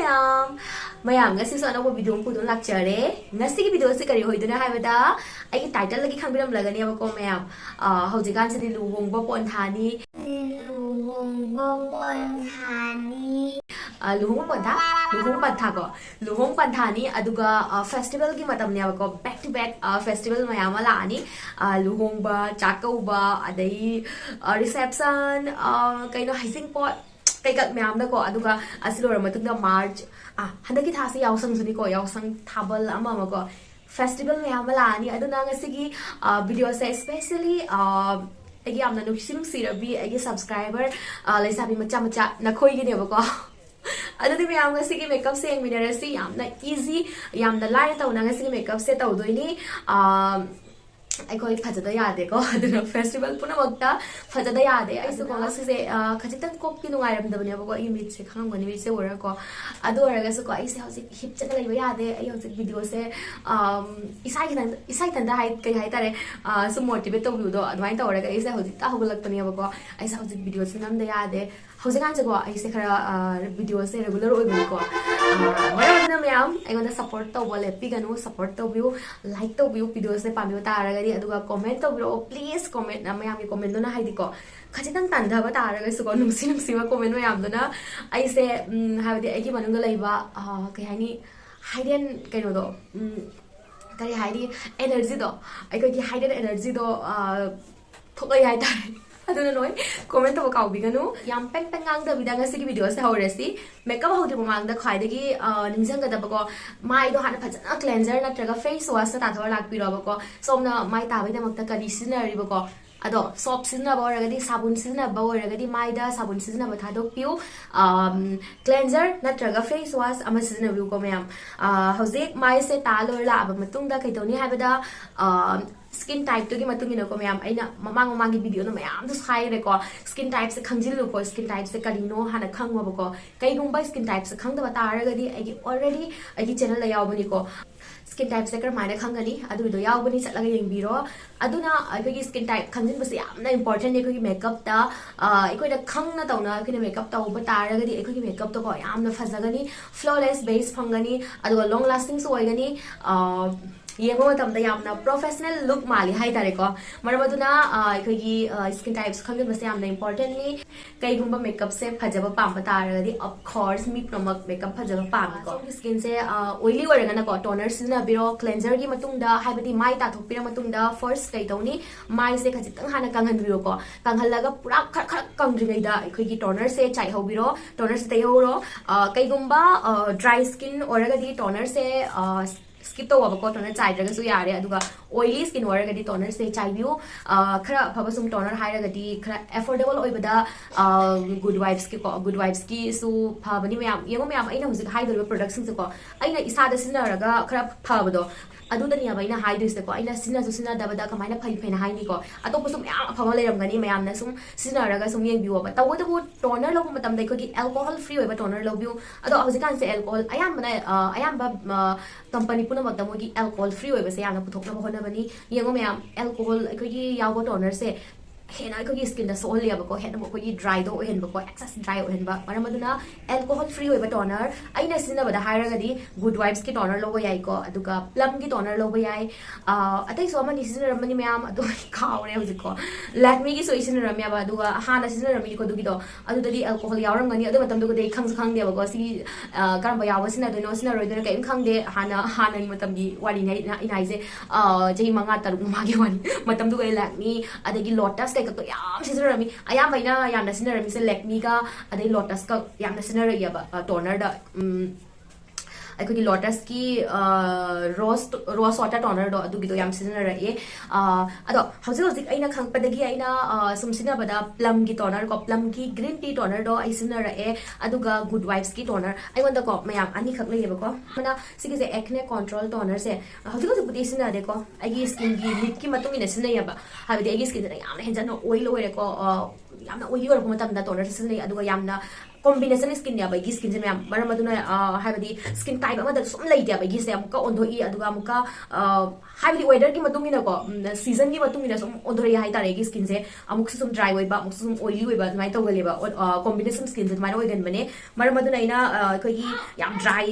mayam. Mayam ngasi so anong video ko dun lecture ngasi ki video se kari hoiduna haibada ai title lagi khangbiram lagani abako mayam haujikan se luhongba ponthani luhongba pontha ko luhong panthani aduga festival ki matam ne abako back to back festival mayam ala ani luhongba chakauba adai reception kaino hissing pot kai kat mayam na ko aduga asilora matunda march handaki thasi yausang suni ko yausang thabal ama ko festival mayam la ani aduna ngasigi video se especially agi amna nusim sirabi agi subscriber laisabi macha nakhoi gi ne ko adudi mayam ngasigi makeup se minarasi amna easy yamna line tawna ngasigi makeup se tawdoini I fajada yade ko aduna festival puna magta fajada yade aisu ko ngasi se khajitang kop ki nungai ram dabani ko image se khang mani se ora ko adu ora ga su ko aise hausi hip chaka lai yade ai hausi video se isai tanda hai kai hai tare su motivate to do adwain ta ora ga aise hausi ta hogulak tani ko aise hausi video se nam da yade hausi kan se ko aise khara video se regular oi bani ko mara mayam ai gonda support to bole piganu support to view like to view video se pamyo ta ara aduga comment to bro please comment na mayam ki comment na haidi ko khajitang tanda ba ta ara su ko numsi ma comment mayam na ai se habdi ai ki manunga laiba kai hani hidden kaino do kari haidi energy do ai ko ki hidden energy do thokai hai ta aduna noi comment to ka ubiganu yam peng pengang da bidanga sigi video se horesi makeup hodi mamang da khai dagi ningjang ga da ko mai do hana phajana cleanser na traga face wash ta thor lak piro ko somna mai ta bai da makta kari sinari ko ado soap sinna ba ragadi sabun sinna ba ragadi mai da sabun sinna ba thadok piu cleanser na traga face wash ama sinna view ko mayam hojik mai se ta lor la ba matung da kai toni habada skin type to gi matung ina ko mayam aina mamang video no mayam du sai re ko skin type se khangjil lu ko skin type se karino hana khangwa ba ko kai gumba skin type se khangda ba ta ragadi ai already ai channel la yaw bani ko skin type se kar maina khangani adu do yaw bani chatlaga yengbiro aduna ai skin type khangjin ba se yamna important ne ko makeup ta ai ko da khangna tawna ko makeup ta ba ta ragadi ai ko makeup to ko yamna phajagani flawless base phangani adu long lasting so oigani yengo matam da yamna professional look mali hai tare ko maramaduna aikogi skin types khangin base yamna important ni kai gumba makeup se phajaba pam ta ragadi of course mi promak makeup phajaba pam ko skin se oily orega na ko toner sina biro cleanser gi matung da haibati mai ta thok pira matung da first kai tawni mai se khajitang hana kangan biro ko kanghalaga pura khak kangri gai da aikogi toner se chai ho biro toner se tai ho ro kai gumba dry skin orega di toner se skip to waba ko toner chai daga su yare aduga oily skin wara di toner se chai view khara phaba toner haira gadi khara affordable oibada good vibes ki su phabani mayam yengo mayam aina hujik haidor product sing se ko aina isa da sinaraga khara phabado adudani abaina haidis ko aina sina dabada kamaina phai phena haini ko atop sum yam phama leram gani mayam na sum sinaraga sum yeng view ba tawo tawo toner lo matam dai ko gi alcohol free oiba toner lo view ado hujikan se alcohol ayam ba company puna magda mo gi alcohol free oiba se yana puthok na hona bani yengo mayam alcohol ko gi yaw toner se hena ko gi skin da so le ba ko hena ko gi dry do hen ba ko excess dry hen ba maramaduna alcohol free oiba toner aina sinna ba da haira gadi good vibes ki toner lo yai ko aduga plum ki toner lo yai atai so mani sinna ramani mayam adu khawre hujik ko lakme gi so sinna ramya ba aduga hana sinna rami ko dugi do adu dadi alcohol yawram gani adu matam du dei khang de ba ko si karam ba yawa sinna do no sinna roi do kai khang de hana ni matam gi wari nai inai je jai manga taruk ma gi wani matam du kai lakme adagi lotus ko yam sinarami ayam baina yamna sinarami se lakme ga adai lotus ka yamna sinara ya ba toner da aikogi lotus ki rose water toner do adu gido yam sinara e ado hauji aina khangpadagi aina sum sinabada plum gi toner ko plum ki green tea toner do ai sinara e aduga good vibes ki toner ai wanda ko mayam ani khak lei ba ko mana sigi se acne control toner se hauji pudi sinade ko agi skin gi lip ki matung ina sinaya ba habidi agi skin da yam henjan oil oil ko yamna oily or matamda toner sisne aduga yamna combination skin ya bai skin je ma'am maram aduna haibadi skin type amada sum lei dia bai se amuka ondoi aduga amuka haibadi weather ki matung ina ko season ki matung ina sum ondoi hai tare gi skin se amuk sum dry oi ba amuk sum oily oi ba mai to gale ba combination skin je mai oi gan bane maram aduna ina koi gi yam dry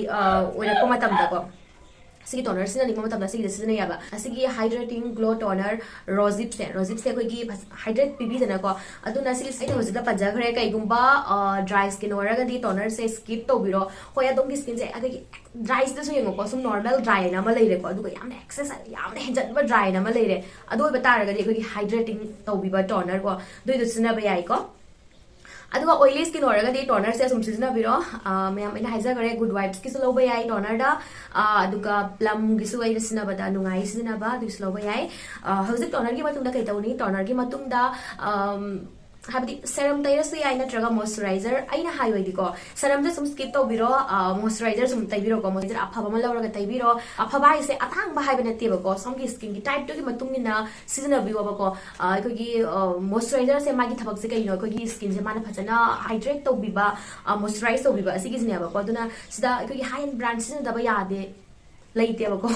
oi ko matam da ko sigi toner sina ni mama tamna sigi sina yaba asigi hydrating glow toner rosip se koi gi hydrate pibi dana ko aduna sigi sai hojida panja khare kai gumba dry skin ora ga di toner se skip to biro hoya dom gi skin se agi dry se so yengo ko sum normal dry na ma leire ko aduga yamna excess yamna henjat ba dry na ma leire adu ba tar ga di koi gi hydrating to biba toner ko doi do sina ba yai ko aduga oily skin oraga di toner se sum sizna biro mayam ina haiza gare good vibes ki slow ba yai toner da aduga plum gi su ai sina ba da nungai sina ba du slow ba yai hauzik toner gi matung da kai tawni toner gi matung da habdi serum tayrasu yai na traga moisturizer aina highway di ko serum de sum skip to biro moisturizer sum tai biro ko moisturizer apha ba malaw ga tai biro apha ba ise athang ba haiba na te ba ko som gi skin gi type to gi matung ina season bi ba ko ko gi moisturizer se magi thabak se kai no ko gi skin je mana phajana hydrate to bi ba moisturize to bi ba asigi ne ba ko duna sida ko gi high end brand season da ba ya de laite ba ko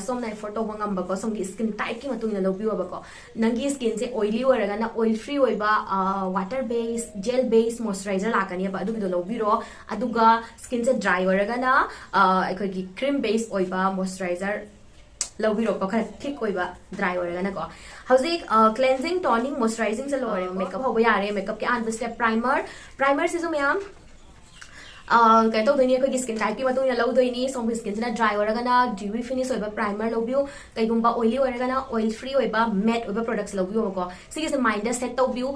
som na for to bangam ba ko som gi skin type ki matung na lo bi ba ko nangi skin se oily oraga na oil free oi ba water based gel based moisturizer la kani ba adu bi do lo bi ro aduga skin se dry oraga na ko gi cream based oi ba moisturizer lo bi ro ko khara thick oi ba dry oraga na ko hauzik cleansing toning moisturizing se lo makeup ho ba yare makeup ke an step primer se so myam kai to doini ko skin type ki matung na lo doini som skin na dry oraga na dewy finish oiba primer lo biu kai gumba oily oraga na oil free oiba matte oiba products lo biu ko sigi se mind set to biu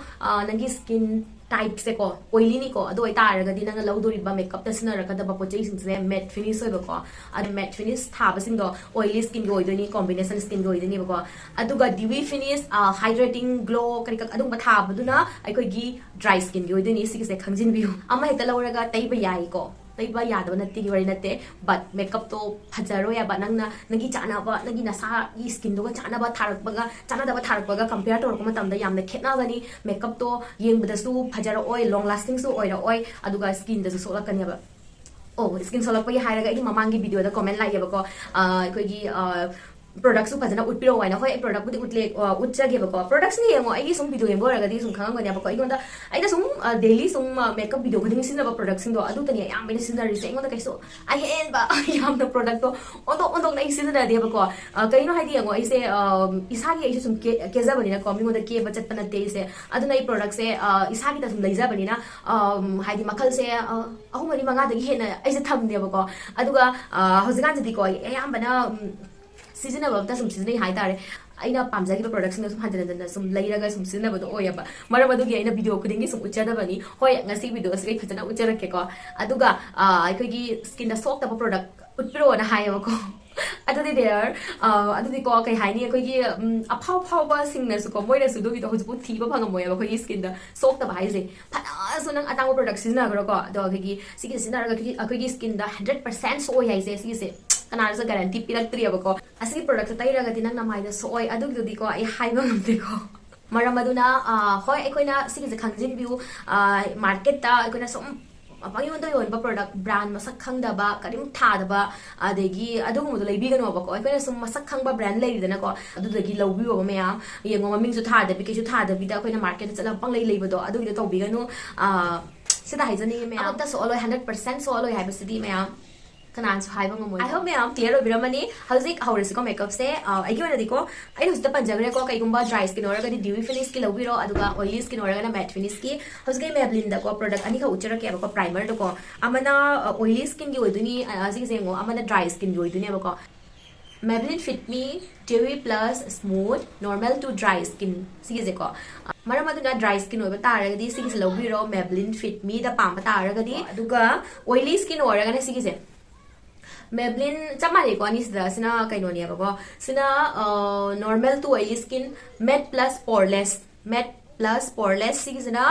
nangi skin type se ko oily ni ko ado ita araga di nang lo dori ba makeup ta sina raga da ba pochei sing se matte finish oiba ko ad matte finish tha ba sing do oily skin go doini combination skin go doini ba ko adu ga dewy finish hydrating glow kari ka adu ba tha ba duna ai ko gi dry skin go doini sigi se khangjin biu ama heta lo raga tai ba yai ko taiba yadaba natti gi wari natte but makeup to phajaro ya ba nangna nagi chana ba nagi nasa gi skin do chana ba tharak ba compare to ko matam da yamna khetna gani makeup to yeng bada su phajaro oi long lasting su oi ra oi aduga skin da su sola kanya ba oh skin sola pa gi hairaga gi mamangi video da comment like ba ko koi gi products su phajana utpiro waina hoi product budi utle utjage ba ko products ni yengo ai sum video yengo raga di sum khang ngani ba ko igonda ai da sum daily sum makeup video khading sin ba products sing do adu tani yam bene sin ri se ngonda kai so ai hen ba yam da product to ondo nai sin da de ba ko kai no hai di yengo ai se isagi ai sum ke za bani na ko mi ngonda ke ba chat pana te se adu nai product se isagi da sum leiza bani na hai di makal se ahumari manga da gi hena ai se tham de ba ko aduga hojigan jidi ko yam bana season of the some season high tare aina pamjagi ba production sum hanjana sum leiraga sum season ba do oyaba mara madu gi aina video kudingi sum uchada bani hoi ngasi video asai phajana ucharake ko aduga ai gi skin da soak ta product utpro na hai ba ko adudi there adudi ko kai hai ni gi aphau ba singna su ko moina su do gi do hoju thi ba phanga moya ba gi skin da soak ta hai se phana su nang atang product season ba ko do gi sigi season ra gi skin da 100% so hai se sigi se kanarsa guarantee piraktri abako asigi product tairaga dinang namai da soi adugdi ko ai haiba ngamte ko maram aduna hoi ekoina sigi khangjin view market ta ekoina som apangi wanda yon ba product brand masak khangda ba karim tha da ba adegi adugum do leibi gano ba ko ekoina som masak khangba brand lei dana ko adudagi lowbi ba mayam yengo maming su tha da bi ke su tha da bi da ekoina market chala pang lei leiba do adugdi to bi gano sida haijani mayam ta so aloi 100% so aloi haiba sidi mayam kanan su haiba ngomoi I hope me am clear obiramani hauzik haurisi ko makeup se aigi wana diko ai husita panjagre ko kai gumba dry skin ora ga di dewy finish ki lobiro aduga oily skin ora ga na matte finish ki hauzik Maybelline da ko product ani ka uchara ke ko primer do ko amana oily skin gi oiduni asig sengo amana dry skin gi oiduni ba ko Maybelline Fit Me Dewy Plus Smooth Normal to Dry Skin sige ko maram aduna dry skin oiba taraga di sige lobiro Maybelline Fit Me da pam taraga di aduga oily skin ora ga na sige Maybelline chamari ko ani sina kaino ni ba sina normal to oily skin matte plus poreless sina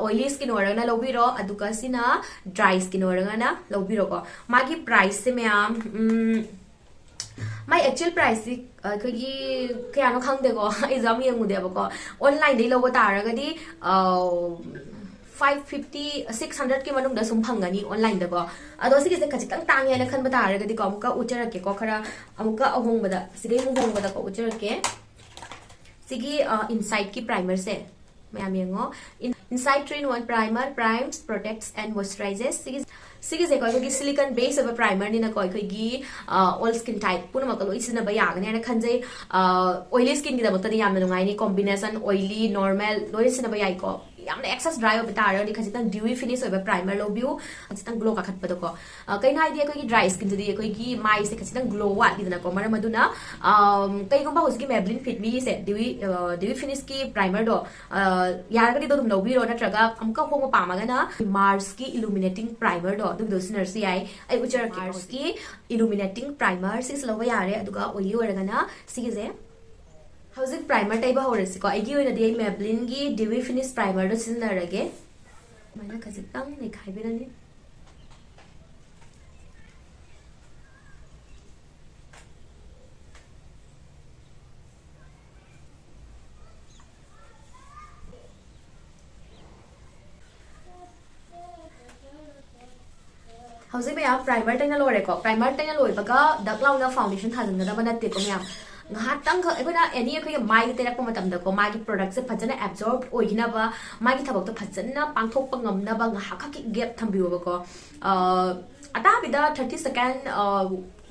oily skin oranga lobiro aduka sina dry skin oranga na lobiro ko magi price se me my actual price ꯑꯩꯈꯣꯏꯒꯤ ꯀꯌꯥꯅꯣ ꯈꯪꯗꯦꯀꯣ ꯑꯩꯁꯨ ꯌꯥꯝ ꯌꯦꯡꯉꯨꯗꯦꯕꯀꯣ ꯑꯣꯟꯂꯥꯏꯟꯗꯩ ꯂꯧꯕ ꯇꯥꯔꯒꯗꯤ 550 600 की मनुंग दा सुम फंगनी online दको अदो सिगे से खजितंग तांगे ना खन बता रगे दिको अमुका उचरके को खरा अमुका अहोंगबदा सिगे मुहोंगबदा को उचरके सिगे इनसाइड की प्राइमर से मैम येंगो Insight 3-in-1 primer primes protects and moisturises सिगे से कोई सिलिकॉन बेस ऑफ प्राइमर नि ना कोई ऑल स्किन टाइप पुना मकलो इसिना बया यागने ना खंजे ऑयली स्किन की दमत यामना नुंगाइनी कॉम्बिनेशन ऑयली नॉर्मल लोइसिना बया को यामना एक्सेस ड्राई होबे तारगदी खजितंग ड्यूई फिनिश होबे प्राइमर लोबियो खजितंग ग्लो काखतपदो को कइन हाइदि कोई ड्राई स्किन जदी कोई माइ से खजितंग ग्लो वाटलिदना को मरम मदुना कइगुंबा होसकी मेबलिन फिट मी से ड्यूई फिनिश की प्राइमर दो यारगदी दो तुम लोबिरो नत्रगा अमका होंगो पामागना मार्स की इल्यूमिनेटिंग प्राइमर दो दुग दोस नर्सी आई आई उचर मार्स की इल्यूमिनेटिंग प्राइमर सिस लवा यारे अदुगा ओइली ओरगना सिगे हौजिक प्राइमर टाइप हौरसिको आइगी ओइनदि आई मेबलिन की ड्यूई फिनिश प्राइमर दो सिनरगे माइना खजितंग नै खाइबेरनि हौजिक में आप प्राइमर तैना लोरेको प्राइमर तैना लोइबगा दकलाउना फाउंडेशन थाजनगदा बनते को ma'am ngahatan ka ekona any ekoi mai terak pa matam da ko mai product se phajana absorb oigina ba mai thabok to phajana pangthok pa ngamna ba ngahaka ki gap thambiyo ba ko ata bida 30 second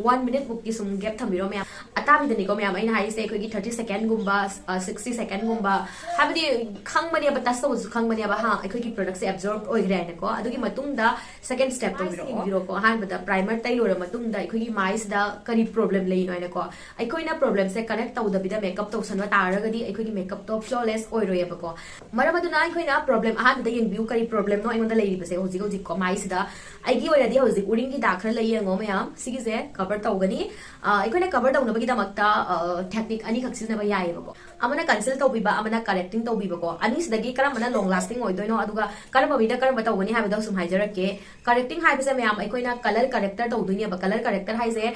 1 minute book ki sum gap thambiro me ata bida ni ko me am aina hai se ekoi ki 30 second gumba 60 second gumba habdi khang mani ba tas so khang mani ba ha ekoi ki product se absorb oigra na ko adugi matung da second step to biro ko han bada primer tai lora matung da ekoi ki mai da kari problem lei no na ko ekoi na problem से connect तौद बिदा makeup तौसन तारगदी अखोगी makeup तो flawless ओइरोयबको मरम अदुना अखोइना problem Ahaan the येंबिउ करी problem no अइमोंदा लेरिबसे होजिक होजिक को माइसिदा आइगी ओइरादी होजिक उरिंग की दाखर लयेंगो मयाम सिगिसे cover तौगनी अखोइना cover तौनबगी दमक्ता technique अनि खक्सिनबा यायबको amana cancel taubiba amana correcting taubibako ani sidagi karamana long lasting oidoino aduga karamba bida karamba tawani habida sum haijarake correcting haibise mayam aikoina color corrector tauduini ba color corrector haise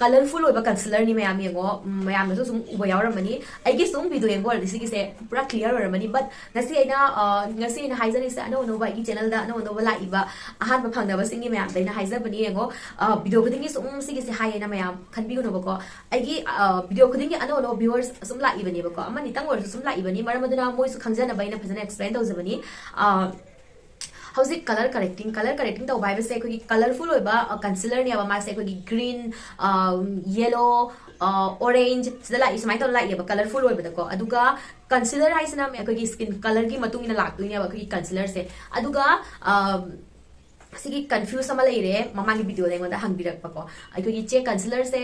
colorful oiba concealer ni mayam yengo mayam so sum uba yawramani aigi sum video yengo disigi se pura clear oramani but ngasi ina haijari se ano no ba igi channel da ano no ba la iba ahan ba phangna ba singi mayam daina haijabani yengo video khudingi sum sigi se haina mayam khanbi no bako aigi video khudingi ano no viewers sum la iba बको अमनि तंग और सुम लाइबनी मरमदुना मोइसु खंगजना बैना फजना explain तौजबनी हौजिक colour correcting तौ बाइबसे कोई colourful होइबा concealer नि अब मासे कोई green yellow orange सिदा लाई समाइ तौ लाई अब कलरफुल होइबदको अदुगा कंसीलर हाइसना मे कोई स्किन कलर की मतुंगिना लाक्तुनि अब कोई कंसीलर से अदुगा सिगी कंफ्यूज समा लेरे ममांगी वीडियो लेंगोदा हंगबिरकपको अखोगी चे कंसीलर से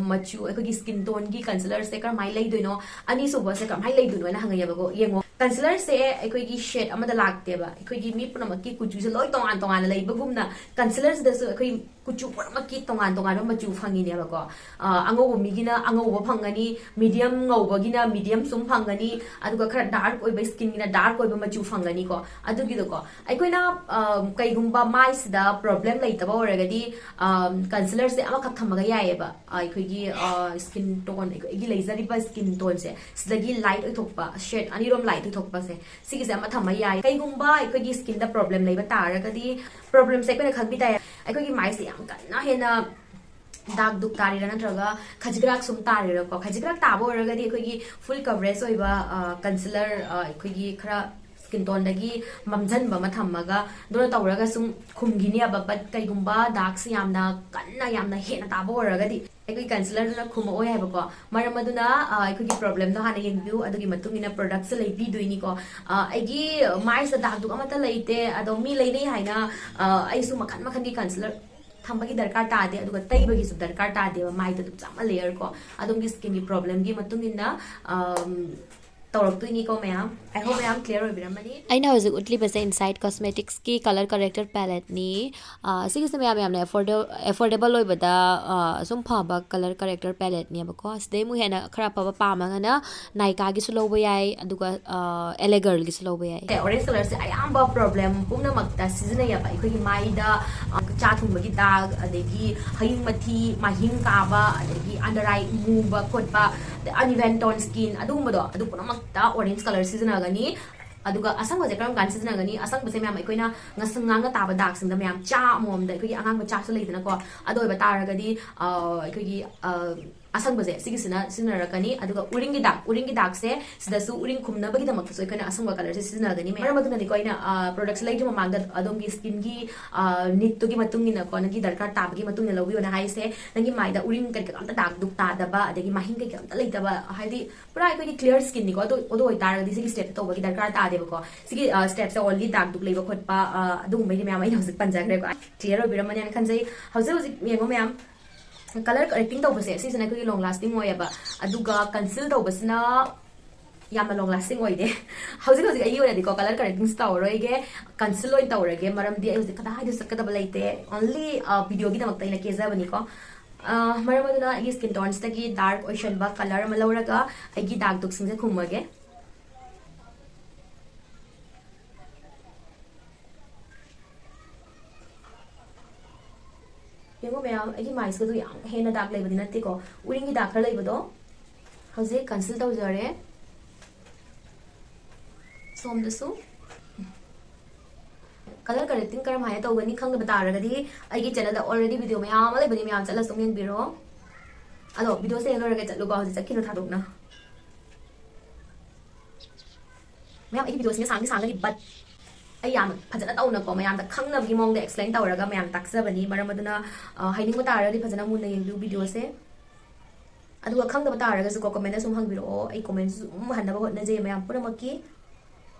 मचू अखोगी स्किन टोन की कंसीलर से कर माइ लेदोइनो अनि सुबो से कर माइ लेदोइनो ना हंगयबको येंगो कंसीलर से अखोगी शेड अमदा लागतेबा अखोगी मी पुनमकी कुचू से लोय तोंगान तोंगान लेबगुमना कंसीलर से दसु अखोगी कुचू पुनमकी तोंगान तोंगान मचू फंगिनेबको अंगोबो मिगिना अंगोबो फंगनी मीडियम ngौबगिना मीडियम सुम फंगनी अदुगा खरा डार्क ओइबा स्किन गिना डार्क ओइबा मचू फंगनी को अदुगिदको अखोइना कईगुंबा माइसदा प्रॉब्लम लेतबा ओरगदी कंसीलर से अमा खक थमगा यायबा अखोगी स्किन टोन अखोगी लेजरिबा स्किन टोन से सिदगी लाइट ओइथोकपा शेड अनिरोम लाइट ओइथोकपा से सिगी से अमा थमा याय कईगुंबा अखोगी स्किन दा प्रॉब्लम लेबा तारगदी प्रॉब्लम से कोने खंगबि ताय अखोगी माइस याम कन्ना हेना दाग दुक तारिरा नत्रगा खजिग्राक सुम तारिरा को खजिग्राक ताबो ओरगदी अखोगी फुल कवरेज ओइबा कंसीलर अखोगी खरा स्किन टोन दगी ममजन बमा थम्मगा दोना तौरगा सुम खुमगिनी अब बट कईगुंबा दाग से यामना हेना ताबो ओरगदी अखोगी कंसीलर दुना खुम ओय हाइबको मरम अदुना अखोगी प्रॉब्लम दो हाना येंबिउ अदुगी मतुंगिना प्रोडक्ट से लेबी दुइनी को अगी माइस दाग दुक अमता लेते अदो मी लेने हाइना आइसु मखन मखन की कंसीलर थम्बगी दरकार तादे अदुगा तैबगी सु दरकार तादे माइ त दुक चामा लेयर को अदुम की स्किन की प्रॉब्लम की मतुंगिना ꯇꯧꯔꯛꯇꯣꯏꯅꯤꯀꯣ ꯃꯌꯥꯝ I hope ꯃꯌꯥꯝ clear ꯑꯣꯏꯕꯤꯔꯝꯃꯅꯤ ꯑꯩꯅ ꯍꯧꯖꯤꯛ ꯎꯠꯂꯤꯕꯁꯦ ꯏꯟꯁꯥꯏꯠ ꯀꯣꯁꯃꯦꯇꯤꯛꯁꯀꯤ ꯀꯂꯔ ꯀꯔꯦꯛꯇꯔ ꯄꯦꯂꯦꯠꯅꯤ ꯁꯤꯒꯤꯁꯦ ꯃꯌꯥꯝ ꯌꯥꯝꯅ ꯑꯦꯐꯣꯔꯗꯦꯕꯜ ꯑꯣꯏꯕꯗ ꯁꯨꯝ ꯐꯕ ꯀꯂꯔ ꯀꯔꯦꯛꯇꯔ ꯄꯦꯂꯦꯠꯅꯦꯕꯀꯣ ꯁꯤꯗꯩ ꯑꯃꯨꯛ ꯍꯦꯟꯅ ꯈꯔ ꯐꯕ ꯄꯥꯝꯃꯒꯅ ꯅꯥꯏꯀꯥꯒꯤꯁꯨ ꯂꯧꯕ ꯌꯥꯏ ꯑꯗꯨꯒ ꯑꯦꯂꯦꯒꯔꯜꯒꯤꯁꯨ ꯂꯧꯕ ꯌꯥꯏ orange ꯀꯂꯔꯁꯦ ꯑꯌꯥꯝꯕ ꯄ꯭ꯔꯣꯕ꯭ꯂꯦꯝ ꯄꯨꯝꯅꯃꯛꯇ ꯁꯤꯖꯤꯟꯅꯩꯌꯦꯕ ꯑꯩꯈꯣꯏꯒꯤ ꯃꯥꯏꯗ ꯆꯥ ꯊꯨꯡꯕꯒꯤ ꯗꯥꯛ ꯑꯗꯒꯤ ꯍꯌꯤꯡ ꯃꯊꯤ ꯃꯍꯤꯡ ꯀꯥꯕ ꯑꯗꯒꯤ ꯑꯟꯗꯔ ꯑꯥꯏ ꯃꯨꯕ ꯈꯣꯠꯄ uneven tone skin ꯑꯗꯨꯒꯨꯝꯕꯗꯣ ꯑꯗꯨ ꯄꯨꯝꯅꯃꯛꯇ orange color ꯁꯤꯖꯤꯟꯅꯒꯅꯤ ꯑꯗꯨꯒ ꯑꯁꯪꯕꯁꯦ ꯀꯔꯝ ꯀꯥꯟꯗ ꯁꯤꯖꯤꯟꯅꯒꯅꯤ ꯑꯁꯪꯕꯁꯦ ꯃꯌꯥꯝ ꯑꯩꯈꯣꯏꯅ ꯉꯁꯪ ꯉꯥꯡꯅ ꯇꯥꯕ ꯗꯥꯛꯁꯤꯡꯗ ꯃꯌꯥꯝ ꯆꯥ ꯑꯃꯃꯝꯗ ꯑꯩꯈꯣꯏꯒꯤ ꯑꯉꯥꯡꯕ ꯆꯥꯁꯨ ꯂꯩꯗꯅꯀꯣ ꯑꯗꯨ ꯑꯣꯏꯕ ꯇꯥꯔꯒꯗꯤ ꯑꯩꯈꯣꯏꯒꯤ ꯑꯁꯪꯕꯁꯦ ꯁꯤꯒꯤꯁꯤꯅ ꯁꯤꯖꯤꯟꯅꯔꯛꯀꯅꯤ ꯑꯗꯨꯒ uringgi ꯗꯥꯛꯁꯦ ꯁꯤꯗꯁꯨ uring ꯈꯨꯝꯅꯕꯒꯤꯗꯃꯛꯇꯁꯨ ꯑꯩꯈꯣꯏꯅ ꯑꯁꯪꯕ ꯀꯂꯔꯁꯦ ꯁꯤꯖꯤꯟꯅꯒꯅꯤ ꯃꯔꯝ ꯑꯗꯨꯅꯅꯤꯀꯣ ꯑꯩꯅ ꯄ꯭ꯔꯣꯗꯛꯠꯁ ꯂꯩꯗ꯭ꯔꯤ ꯃꯃꯥꯡꯗ ꯑꯗꯣꯝꯒꯤ ꯁ꯭ꯀꯤꯟꯒꯤ ꯅꯤꯠꯇꯨꯒꯤ ꯃꯇꯨꯡ ꯏꯟꯅꯀꯣ ꯅꯪꯒꯤ ꯗꯔꯀꯥꯔ ꯇꯥꯕꯒꯤ ꯃꯇꯨꯡ ꯏꯟꯅ ꯂꯧꯕꯤꯌꯣꯅ ꯍꯥꯏꯁꯦ ꯅꯪꯒꯤ ꯃꯥꯏꯗ uring ꯀꯩꯀꯥ ꯑꯝꯇ ꯗꯥꯛ ꯗꯨꯛ ꯇꯥꯗꯕ ꯑꯗꯒꯤ ꯃꯍꯤꯡ ꯀꯩꯀꯥ ꯑꯝꯇ ꯂꯩꯇꯕ ꯍꯥꯏꯗꯤ ꯄꯨꯔꯥ ꯑꯩꯈꯣꯏꯒꯤ ꯀ꯭ꯂꯤꯌꯔ ꯁ꯭ꯀꯤꯟꯅꯤꯀꯣ ꯑꯗꯨ ꯑꯣꯏꯇꯥꯔꯒꯗꯤ ꯁꯤꯒꯤ ꯁ꯭ꯇꯦꯞꯇ ꯇꯧꯕꯒꯤ ꯗꯔꯀꯥꯔ ꯇꯥꯗꯦꯕꯀꯣ ꯁꯤꯒꯤ ꯁ꯭ꯇꯦꯞꯁꯦ ꯑꯣꯟꯂꯤ ꯗꯥꯛ ꯗꯨꯛ ꯂꯩꯕ ꯈꯣꯠꯄ ꯑꯗꯨꯒꯨꯝꯕꯩꯗꯤ ꯃꯌꯥꯝ ꯑꯩꯅ ꯍꯧꯖꯤꯛ ꯄꯟꯖꯈ꯭ꯔꯦꯀꯣ ꯀ꯭ꯂꯤꯌꯔ ꯑꯣꯏꯕꯤꯔꯝꯃꯅꯤꯅ ꯈꯟꯖꯩ ꯍꯧꯖꯤꯛ ꯌꯦꯡꯉꯣ ꯃꯌꯥꯝ ꯀꯂꯔ ꯀꯔꯦꯛꯇꯤꯡ ꯇꯧꯕꯁꯦ ꯁꯤꯁꯤꯅ ꯑꯩꯈꯣꯏꯒꯤ ꯂꯣꯡ ꯂꯥꯁꯇꯤꯡ ꯑꯣꯏꯌꯦꯕ ꯑꯗꯨꯒ ꯀꯟꯁꯤꯜ ꯇꯧꯕꯁꯤꯅ ꯌꯥꯝꯅ ꯂꯣꯡ ꯂꯥꯁꯇꯤꯡ ꯑꯣꯏꯗꯦ ꯍꯧꯖꯤꯛ ꯑꯩꯒꯤ ꯑꯣꯏꯅꯗꯤꯀꯣ ꯀꯂꯔ ꯀꯔꯦꯛꯇꯤꯡꯁ ꯇꯧꯔꯔꯣꯏꯒꯦ ꯀꯟꯁꯤꯜ ꯑꯣꯏꯅ ꯇꯧꯔꯒꯦ ꯃꯔꯝꯗꯤ ꯑꯩ ꯍꯧꯖꯤꯛ ꯀꯗꯥꯏꯗ ꯆꯠꯀꯗꯕ ꯂꯩꯇꯦ ꯑꯣꯟꯂꯤ ꯚꯤꯗꯤꯑꯣꯒꯤꯗꯃꯛꯇ ꯑꯩꯅ ꯀꯦꯖꯕꯅꯤꯀꯣ ꯃꯔꯝ ꯑꯗꯨꯅ ꯑꯩꯒꯤ ꯁ꯭ꯀꯤꯟ ꯇꯣꯟꯁꯇꯒꯤ ꯗꯥꯔꯛ ꯑꯣꯏꯁꯟꯕ ꯀꯂꯔ ꯑꯃ ꯂꯧꯔꯒ ꯑꯩꯒꯤ ꯗꯥꯛ ꯗꯨꯛꯁꯤꯡꯁꯦ ꯈꯨꯝꯃꯒꯦ ꯌꯦꯡꯉꯣ ꯃꯌꯥꯝ ꯑꯩꯒꯤ ꯃꯥꯏꯁꯤꯗꯁꯨ ꯌꯥꯝ ꯍꯦꯟꯅ ꯗꯥꯛ ꯂꯩꯕꯗꯤ ꯅꯠꯇꯦꯀꯣ uringgi ꯗꯥꯛ ꯈꯔ ꯂꯩꯕꯗꯣ ꯍꯧꯖꯤꯛ ꯀꯟꯁꯤꯜ ꯇꯧꯖꯔꯦ ꯁꯣꯝꯗꯁꯨ ꯀꯂꯔ ꯀꯔꯦꯛꯇꯤꯡ ꯀꯔꯝꯍꯥꯏꯅ ꯇꯧꯒꯅꯤ ꯈꯪꯗꯕ ꯇꯥꯔꯒꯗꯤ ꯑꯩꯒꯤ ꯆꯦꯅꯦꯜꯗ ꯑꯣꯜꯔꯦꯗꯤ ꯚꯤꯗꯤꯑꯣ ꯃꯌꯥꯝ ꯑꯃ ꯂꯩꯕꯅꯤ ꯃꯌꯥꯝ ꯆꯠꯂ ꯁꯨꯝ ꯌꯦꯡꯕꯤꯔꯣ ꯑꯗꯣ ꯚꯤꯗꯤꯑꯣꯁꯦ ꯂꯣꯏꯔꯒ ꯆꯠꯂꯨꯀꯣ ꯍꯧꯖꯤꯛ ꯆꯠꯈꯤꯅꯨ ꯊꯥꯗꯣꯛꯅ ꯃꯌꯥꯝ ꯑꯩꯒꯤ ꯚꯤꯗꯤꯑꯣꯁꯤꯅ ꯁꯥꯡꯒꯅꯤ ꯕꯠ ꯑꯩ ꯌꯥꯝ ꯐꯖꯅ ꯇꯧꯅꯀꯣ ꯃꯌꯥꯝꯗ ꯈꯪꯅꯕꯒꯤ ꯃꯑꯣꯡꯗ ꯑꯦꯛꯁꯄ꯭ꯂꯦꯟ ꯇꯧꯔꯒ ꯃꯌꯥꯝ ꯇꯥꯛꯆꯕꯅꯤ ꯃꯔꯝ ꯑꯗꯨꯅ ꯍꯩꯅꯤꯡꯕ ꯇꯥꯔꯒꯗꯤ ꯐꯖꯅ ꯃꯨꯟꯅ ꯌꯦꯡꯕꯤꯌꯨ ꯚꯤꯗꯤꯑꯣꯁꯦ ꯑꯗꯨꯒ ꯈꯪꯗꯕ ꯇꯥꯔꯒꯁꯨꯀꯣ ꯀꯣꯃꯦꯟꯇ ꯁꯨꯝ ꯍꯪꯕꯤꯔꯛꯑꯣ ꯑꯩ ꯀꯣꯃꯦꯟꯠꯁꯨ ꯁꯨꯝ ꯍꯟꯅꯕ ꯍꯣꯠꯅꯖꯩ ꯃꯌꯥꯝ ꯄꯨꯝꯅꯃꯛꯀꯤ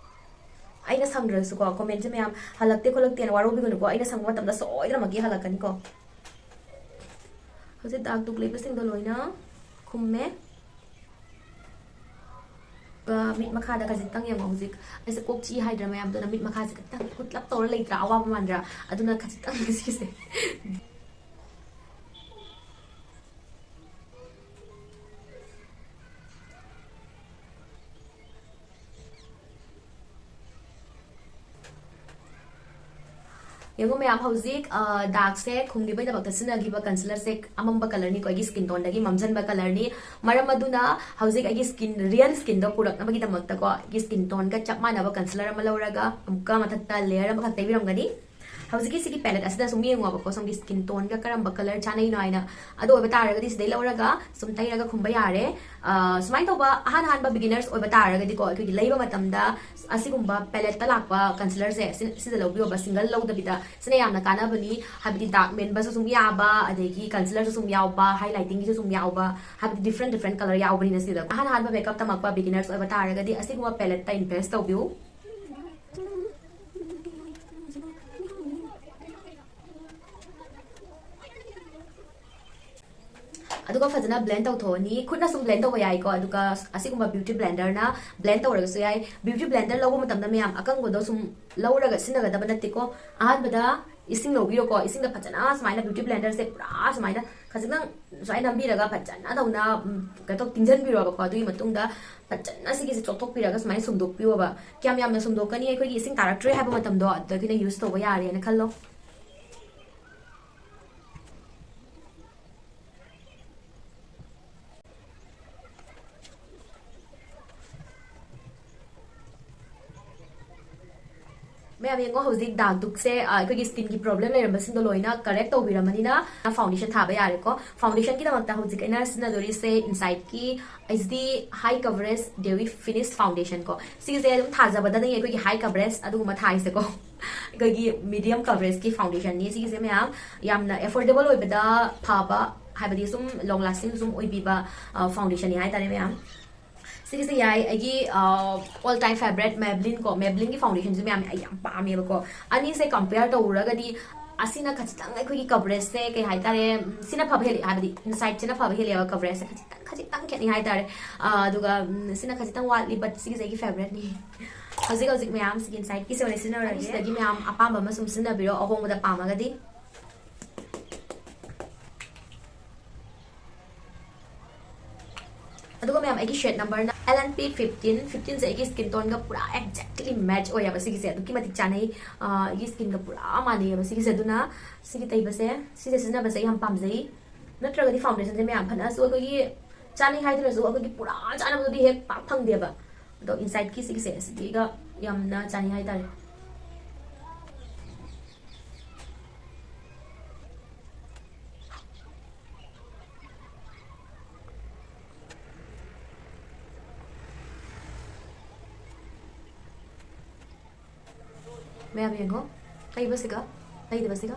ꯑꯩꯅ ꯁꯪꯗ꯭ꯔꯁꯨꯀꯣ ꯀꯣꯃꯦꯟꯠꯁꯦ ꯃꯌꯥꯝ ꯍꯜꯂꯛꯇꯦ ꯈꯣꯠꯂꯛꯇꯦꯅ ꯋꯥꯔꯧꯕꯤꯒꯅꯨꯀꯣ ꯑꯩꯅ ꯁꯪꯕ ꯃꯇꯝꯗ ꯁꯣꯏꯗꯅꯃꯛꯀꯤ ꯍꯜꯂꯛꯀꯅꯤꯀꯣ ꯍꯧꯖꯤꯛ ꯗꯥꯛ ꯗꯨꯛ ꯂꯩꯕꯁꯤꯡꯗꯣ ꯂꯣꯏꯅ ꯈꯨꯝꯃꯦ ꯃꯤꯠ ꯃꯈꯥꯗ ꯈꯖꯤꯛꯇꯪ ꯌꯦꯡꯉꯣ ꯍꯧꯖꯤꯛ ꯑꯩꯁꯦ ꯀꯣꯛꯆꯤ ꯍꯥꯏꯗ꯭ꯔꯥ ꯃꯌꯥꯝꯗꯨꯅ ꯃꯤꯠ ꯃꯈꯥꯁꯦ ꯈꯤꯇꯪ ꯍꯨꯠꯂꯞ ꯇꯧꯔ ꯂꯩꯇ꯭ꯔꯥ ꯑꯋꯥꯕ ꯃꯥꯟꯗ꯭ꯔꯥ ꯑꯗꯨꯅ ꯈꯖꯤꯛꯇꯪ ꯁꯤꯁꯦ ꯌꯦꯡꯉꯣ ꯃꯌꯥꯝ ꯍꯧꯖꯤꯛ ꯗꯥꯛꯁꯦ ꯈꯨꯝꯈꯤꯕꯒꯤꯗꯃꯛꯇ ꯁꯤꯖꯤꯟꯅꯈꯤꯕ ꯀꯟꯁꯤꯂꯔꯁꯦ ꯑꯃꯝꯕ ꯀꯂꯔꯅꯤꯀꯣ ꯑꯩꯒꯤ ꯁ꯭ꯀꯤꯟ ꯇꯣꯟꯗꯒꯤ ꯃꯝꯖꯟꯕ ꯀꯂꯔꯅꯤ ꯃꯔꯝ ꯑꯗꯨꯅ ꯍꯧꯖꯤꯛ ꯑꯩꯒꯤ ꯁ꯭ꯀꯤꯟ ꯔꯤꯌꯦꯜ ꯁ꯭ꯀꯤꯟꯗꯣ ꯄꯨꯔꯛꯅꯕꯒꯤꯗꯃꯛꯇꯀꯣ ꯑꯩꯒꯤ ꯁ꯭ꯀꯤꯟ ꯇꯣꯟꯒ ꯆꯞ ꯃꯥꯟꯅꯕ ꯀꯟꯁꯤꯂꯔ ꯑꯃ ꯂꯧꯔꯒ ꯑꯃꯨꯛꯀ ꯃꯊꯛꯇ ꯂꯦꯌꯔ ꯑꯃꯈꯛ ꯇꯩꯕꯤꯔꯝꯒꯅꯤ ꯍꯧꯖꯤꯛꯀꯤ ꯁꯤꯒꯤ ꯄꯦꯂꯦꯠ ꯑꯁꯤꯗ ꯁꯨꯝ ꯌꯦꯡꯉꯣꯕꯀꯣ ꯁꯣꯝꯒꯤ ꯁ꯭ꯀꯤꯟ ꯇꯣꯟꯒ ꯀꯔꯝꯕ ꯀꯂꯔ ꯆꯥꯅꯩꯅꯣ ꯍꯥꯏꯅ ꯑꯗꯨ ꯑꯣꯏꯕ ꯇꯥꯔꯒꯗꯤ ꯁꯤꯗꯩ ꯂꯧꯔꯒ ꯁꯨꯝ ꯇꯩꯔꯒ ꯈꯨꯝꯕ ꯌꯥꯔꯦ ꯁꯨꯃꯥꯏꯅ ꯇꯧꯕ ꯑꯍꯥꯟꯕ ꯕꯤꯒꯤꯅꯔꯁ ꯑꯣꯏꯕ ꯇꯥꯔꯒꯗꯤꯀꯣ ꯑꯩꯈꯣꯏꯒꯤ ꯂꯩꯕ ꯃꯇꯝꯗ ꯑꯁꯤꯒꯨꯝꯕ ꯄꯦꯂꯦꯠꯇ ꯂꯥꯛꯄ ꯀꯟꯁꯤꯂꯔꯁꯦ ꯁꯤꯗ ꯂꯧꯕꯤꯌꯣꯕ ꯁꯤꯡꯒꯜ ꯂꯧꯗꯕꯤꯗ ꯁꯤꯅ ꯌꯥꯝꯅ ꯀꯥꯟꯅꯕꯅꯤ ꯍꯥꯏꯕꯗꯤ ꯗꯥꯛ ꯃꯦꯟꯕꯁꯨ ꯁꯨꯝ ꯌꯥꯕ ꯑꯗꯒꯤ ꯀꯟꯁꯤꯂꯔꯁꯨ ꯁꯨꯝ ꯌꯥꯎꯕ ꯍꯥꯏꯂꯥꯏꯇꯤꯡꯒꯤꯁꯨ ꯁꯨꯝ ꯌꯥꯎꯕ ꯍꯥꯏꯕꯗꯤ ꯗꯤꯐ꯭ꯔꯦꯟ ꯀꯂꯔ ꯌꯥꯎꯕꯅꯤꯅ ꯁꯤꯗ ꯑꯍꯥꯟꯕ ꯃꯦꯀꯞ ꯇꯝꯃꯛꯄ ꯕꯤꯒꯤꯅꯔꯁ ꯑꯣꯏꯕ ꯇꯥꯔꯒꯗꯤ ꯑꯁꯤꯒꯨꯝꯕ ꯄꯦꯂꯦꯠꯇ ꯏꯟꯚꯦꯁꯠ ꯇꯧꯕꯤꯌꯨ ꯑꯗꯨꯒ ꯐꯖꯅ ꯕ꯭ꯂꯦꯟ ꯇꯧꯊꯣꯛꯑꯅꯤ ꯈꯨꯠꯅ ꯁꯨꯝ ꯕ꯭ꯂꯦꯟ ꯇꯧꯕ ꯌꯥꯏꯀꯣ ꯑꯗꯨꯒ ꯑꯁꯤꯒꯨꯝꯕ ꯕ꯭ꯌꯨꯇꯤ ꯕ꯭ꯂꯦꯟꯗꯔꯅ ꯕ꯭ꯂꯦꯟ ꯇꯧꯔꯒꯁꯨ ꯌꯥꯏ ꯕ꯭ꯌꯨꯇꯤ ꯕ꯭ꯂꯦꯟꯗꯔ ꯂꯧꯕ ꯃꯇꯝꯗ ꯃꯌꯥꯝ ꯑꯀꯪꯕꯗꯣ ꯁꯨꯝ ꯂꯧꯔꯒ ꯁꯤꯖꯤꯟꯅꯒꯗꯕ ꯅꯠꯇꯦꯀꯣ ꯑꯍꯥꯟꯕꯗ ꯏꯁꯤꯡ ꯂꯧꯕꯤꯔꯣꯀꯣ ꯏꯁꯤꯡꯗ ꯐꯖꯅ ꯁꯨꯃꯥꯏꯅ ꯕ꯭ꯌꯨꯇꯤ ꯕ꯭ꯂꯦꯟꯗꯔꯁꯦ ꯄꯨꯔꯥ ꯁꯨꯃꯥꯏꯅ ꯈꯖꯤꯛꯇꯪ ꯁꯨꯃꯥꯏꯅ ꯅꯝꯕꯤꯔꯒ ꯐꯖꯅ ꯇꯧꯅ ꯀꯩꯅꯣ ꯇꯤꯡꯖꯟꯕꯤꯔꯣꯕꯀꯣ ꯑꯗꯨꯒꯤ ꯃꯇꯨꯡꯗ ꯐꯖꯅ ꯁꯤꯒꯤꯁꯦ ꯆꯣꯛꯊꯣꯛꯄꯤꯔꯒ ꯁꯨꯃꯥꯏꯅ ꯁꯨꯝꯗꯣꯛꯄꯤꯌꯣꯕ ꯀꯌꯥꯝ ꯌꯥꯝꯅ ꯁꯨꯝꯗꯣꯛꯀꯅꯤ ꯑꯩꯈꯣꯏꯒꯤ ꯏꯁꯤꯡ ꯇꯥꯔꯛꯇ꯭ꯔꯦ ꯍꯥꯏꯕ ꯃꯇꯝꯗꯣ ꯑꯗꯨꯗ ꯑꯩꯈꯣꯏꯅ ꯌꯨꯁ ꯇꯧꯕ ꯌꯥꯔꯦꯅ ꯈꯜꯂꯣ ꯃꯌꯥꯝ ꯌꯦꯡꯉꯣ ꯍꯧꯖꯤꯛ ꯗꯥꯛ ꯗꯨꯛꯁꯦ ꯑꯩꯈꯣꯏꯒꯤ ꯁ꯭ꯀꯤꯟꯒꯤ ꯄ꯭ꯔꯣꯕ꯭ꯂꯦꯝ ꯂꯩꯔꯝꯕꯁꯤꯡꯗꯣ ꯂꯣꯏꯅ ꯀꯔꯦꯛ ꯇꯧꯕꯤꯔꯝꯃꯅꯤꯅ ꯐꯥꯎꯟꯗꯦꯁꯟ ꯊꯥꯕ ꯌꯥꯔꯦꯀꯣ ꯐꯥꯎꯟꯗꯦꯁꯟꯒꯤꯗꯃꯛꯇ ꯍꯧꯖꯤꯛ ꯑꯩꯅ ꯁꯤꯖꯤꯟꯅꯗꯣꯔꯤꯁꯦ ꯏꯟꯁꯥꯏꯠꯀꯤ HD ꯍꯥꯏ ꯀꯚꯔꯦꯖ ꯗꯦꯋꯤ ꯐꯤꯅꯤꯁ ꯐꯥꯎꯟꯗꯦꯁꯟ ꯀꯣ ꯁꯤꯁꯦ ꯑꯗꯨꯝ ꯊꯥꯖꯕꯗꯅ ꯑꯩꯈꯣꯏꯒꯤ ꯍꯥꯏ ꯀꯚꯔꯦꯖ ꯑꯗꯨꯒꯨꯝꯕ ꯊꯥꯏꯁꯦꯀꯣ ꯑꯩꯈꯣꯏꯒꯤ ꯃꯤडियम ꯀꯚꯔꯦꯖꯀꯤ ꯐꯥꯎꯟꯗꯦꯁꯟꯅꯤ ꯁꯤꯒꯤꯁꯦ ꯃꯌꯥꯝ ꯌꯥꯝꯅ ꯑꯦꯐꯣꯔꯗꯦꯕल ꯑꯣꯏꯕꯗ ꯐꯕ ꯍꯥꯏꯕꯗꯤ ꯁꯨꯝ ꯂꯣꯡ ꯂꯥꯁꯇꯤꯡ ꯁꯨꯝ ꯑꯣꯏꯕꯤꯕ ꯐꯥꯎꯟꯗꯦꯁꯟꯅꯤ ꯍꯥꯏꯇꯥꯔꯦ ꯃꯌꯥꯝ ꯁꯤꯒꯤꯁꯦ ꯌꯥꯏ ꯑꯩꯒꯤ ꯑꯣꯜ ꯇꯥꯏꯝ ꯐꯦꯚꯔꯦꯠ ꯃꯦꯕ꯭ꯂꯤꯟ ꯀꯣ ꯃꯦꯕ꯭ꯂꯤꯟꯒꯤ ꯐꯥꯎꯟꯗꯦꯁꯟꯁꯦ ꯃꯌꯥꯝ ꯑꯩ ꯌꯥꯝ ꯄꯥꯝꯃꯦꯕꯀꯣ ꯑꯅꯤꯁꯦ ꯀꯝꯄꯦꯌꯔ ꯇꯧꯔꯒꯗꯤ ꯑꯁꯤꯅ ꯈꯖꯤꯛꯇꯪ ꯑꯩꯈꯣꯏꯒꯤ ꯀꯚꯔꯦꯖꯁꯦ ꯀꯩ ꯍꯥꯏꯇꯥꯔꯦ ꯁꯤꯅ ꯐꯕ ꯍꯦꯜꯂꯤ ꯍꯥꯏꯕꯗꯤ ꯏꯟꯁꯥꯏꯠꯁꯤꯅ ꯐꯕ ꯍꯦꯜꯂꯦꯕ ꯀꯚꯔꯦꯖꯁꯦ khajitang khetning hai tare aduga sina khajitang watli but sigi segi favorite ni hojik mayam sigi inside ki sone sina rage sigi mayam apamba ma sum sina biro ahong da pamagadi aduga mayam agi shade number na LNP 15 se agi skin tone ga pura exactly match oya ba sigi se adu ki mati chanai agi skin ga pura mani ba sigi se duna sigi tai ba se sigi se na ba se ham pam jai natraga di foundation se mayam phana so agi chanai hai dra so agi pura chana ba di he pak phang de ba do inside ki sigi se sigi ga yamna chanai hai tare मैं अब यंगो कई बसेगा कई दे बसेगा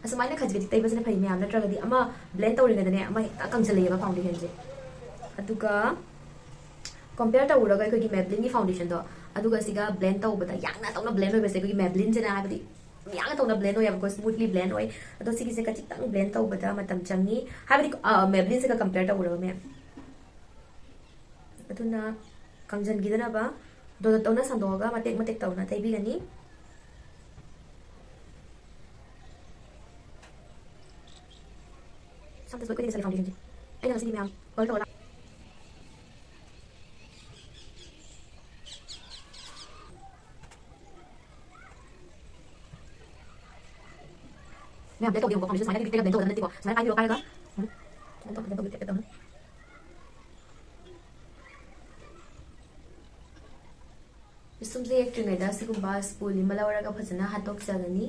असमाइना खजगदी तै बसना फै ma'am नत्रगदी अमा blend तौरिगदने अमा हिता कंजलेबा foundation जे अदुगा compare तौरगा कोगी Maybelline की फाउंडेशन दो अदुगा सिगा ब्लेंड तौबदा यांगना तौना ब्लेंड होबसे कोगी मैबलिन जेना हाबदी यांगना तौना ब्लेंड होय को स्मूथली ब्लेंड होय अदो सिगी से कचिक तंग ब्लेंड तौबदा मतम चंगी हाबदी मैबलिन से का कंपेयर तौरगा मैम अदुना कंजन गिदना बा दो तौना संदोगा मतेक मतेक तौना तैबिगनी sometimes we couldn't foundation I know see ma'am all to ma'am let go yung foundation saya kita bento nanti ko saya kayo kaya ka bento kita tahu Isum se ek trineda sigumba spool malawara ka phajana hatok chagani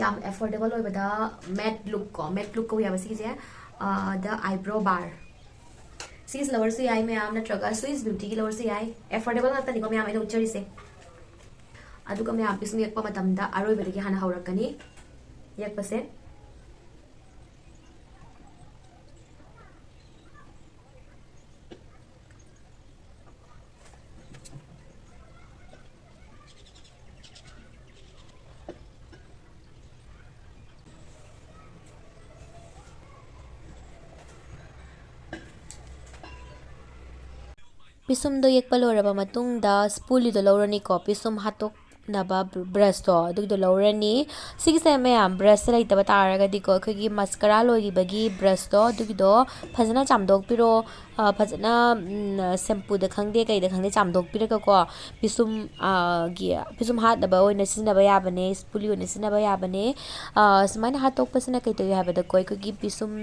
yam affordable oi bada matte look ko ya basi je the eyebrow bar sis lower se ai me am na traga swiss beauty ki lower se ai affordable na tani ko me am ina uchari se adu ka me am pismi ekpa matam da aroi bada ki hana haurakani yak pase पिसुम दो येकपा लोरबा मतुंगदा spoolie दो लौरनी को पिसुम हातोक नबा brush तो दुगदो लौरनी सिगिसे ma'am brush लैतबा तारगदी को खगी mascara लोरिबगी brush तो दुगदो फजना चामदोक पिरो फजना shampoo the खंगदे कई the खंगदे चामदोक पिरगा को पिसुम पिसुम हात नबा ओइना सिनबा याबने स्पूली ओइना सिनबा याबने समाना हातोक पसना कई तो याबदा कोई खगी पिसुम